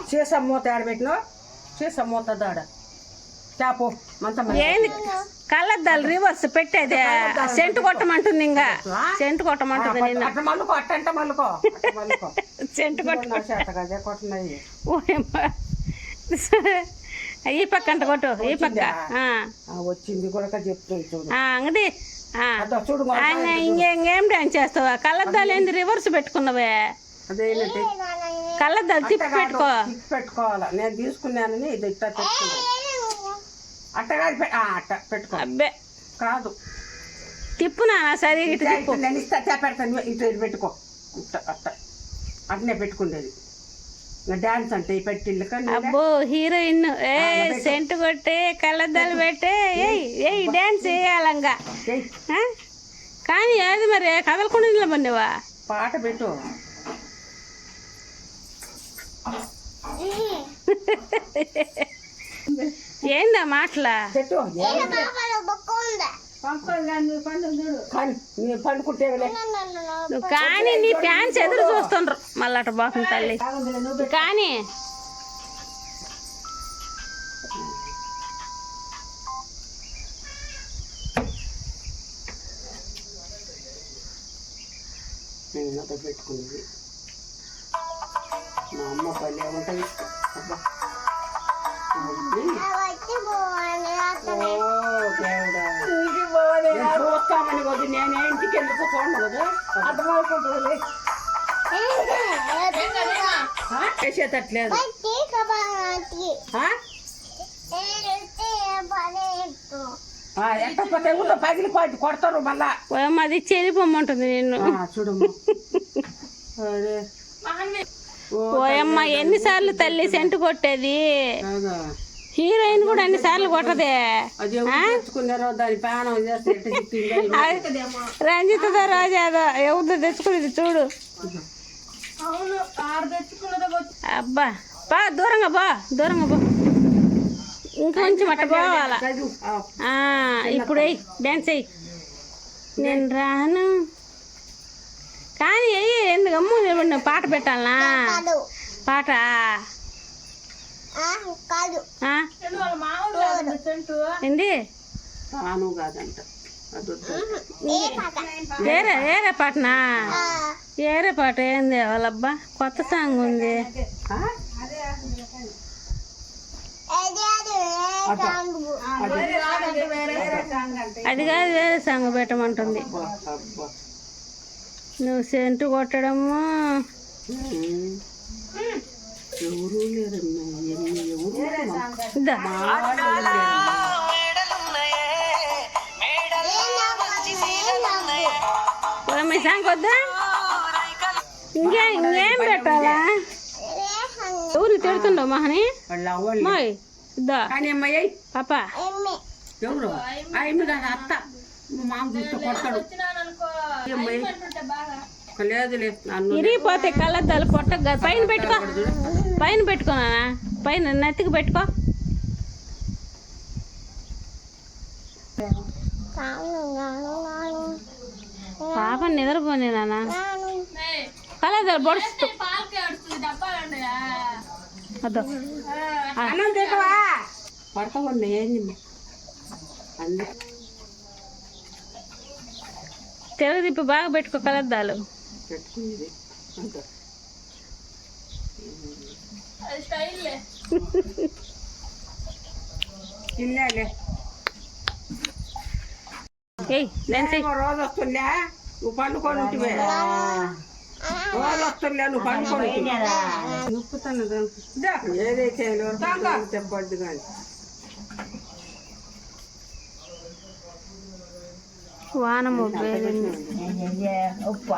సీసా మూత ఆడబెట్టిన సీసా మూత దాడ చాపు ఏంది కళ్ళద్దాలు రివర్స్ పెట్టేది సెంటు కొట్టమంటుంది ఇంకా సెంటు కొట్టమంటుంది నిన్న సెంటు కొట్టనాయి ఈ పక్క అంట కొట్టు ఈ పక్క వచ్చింది కూడా చెప్తుంది అంగది ఇంకేం డాన్స్ చేస్తావా కళ్ళద్దాలు ఏంది రివర్స్ పెట్టుకున్నావే అదేంటి కళ్ళద్దాలు తిప్పి పెట్టుకోవాలా నేను తీసుకున్నానని ఇది ఇట్లా పెట్టుకున్నాను అట్టగాది అట్ట పెట్టుకో అబ్బే కాదు తిప్పునా సరే ఇటు తిప్పు నేను ఇస్తా పెడతాను ఇటు పెట్టుకో అట్ట అట్నే పెట్టుకునేది డాన్స్ అంటే పెట్టిల్లు కానీ అబ్బో హీరోయిన్ ఏ సెంట్ కొట్టే కళ్ళద్దాలు పెట్టే ఏయ్ డాన్స్ వేయాలంగా కానీ ఏది మరి కదలకుండా నిలబడినవా పాట పెట్టు ఏందా మాటలా పెట్టు పండుకుంటేలే కానీ నీ ఫ్యాన్స్ ఎదురు చూస్తుండ్రు మళ్ళీ అట బాగుంది తల్లి కానీ పెట్టుకున్నది మా అమ్మ పల్లె ఉంటుంది అబ్బా చూస్తామని వద్దు నేనే ఇంటికి ఎందుకు చూడండి కదా అర్థమవుతుంటుంది చేసేటట్లేదు ఎంతపోతే ఊళ్ళో పగిలిపోయి కొడతారు మళ్ళా అది చెరిపోమ్మంటుంది నిన్ను చూడమ్మా ఓయమ్మ ఎన్నిసార్లు తల్లి సెంటు కొట్టేది హీరోయిన్ కూడా అన్నిసార్లు కొట్టదే రంజితదో రోజాదో ఎవరిదో తెచ్చుకునేది చూడు అబ్బా బా దూరంగా బా ఇంకొంచెం అట్ట పోవాలా ఇప్పుడు వెయ్యి డాన్స్ వెయ్యి నేను రాను కానీ వెయ్యి ఎందుకు అమ్ము నిలబడి పాట పెట్టాలనా పాట ఏంది ఏరే పాటనా ఏరే పాట ఏంది వాళ్ళబ్బా కొత్త సాంగ్ ఉంది అది కాదు వేరే సాంగ్ పెట్టమంటుంది నువ్వు సెంటు కొట్టడము సాంగ్ వద్దా ఇంకేం పెట్టాలా ఎవరు తిడుతుండవు మహని ఇద్దా పాప ఎవరు అత్త మామ చూస్తే కొడతాడు లేదులే ఇరిగిపోతే కళ్ళద్దాలు పొట్ట పైన పెట్టుకోనా పైన నెత్తికి పెట్టుకో పాప నిద్రపోనే నాన్న కళ్ళద్దాలు పొడుస్తూ అదో పడతామండి ఏంది తెలుగు తిప్పి బాగా పెట్టుకో కలద్దాలు పెట్టుకుంది తిన్నాలే రోజు వస్తుందా నువ్వు పండుకొని ఉంటివే రోజు వస్తుందా నువ్వు పండుకొని నొప్పుతాను ఏదైతే చెప్పద్దు కానీ వానము ఉప్ప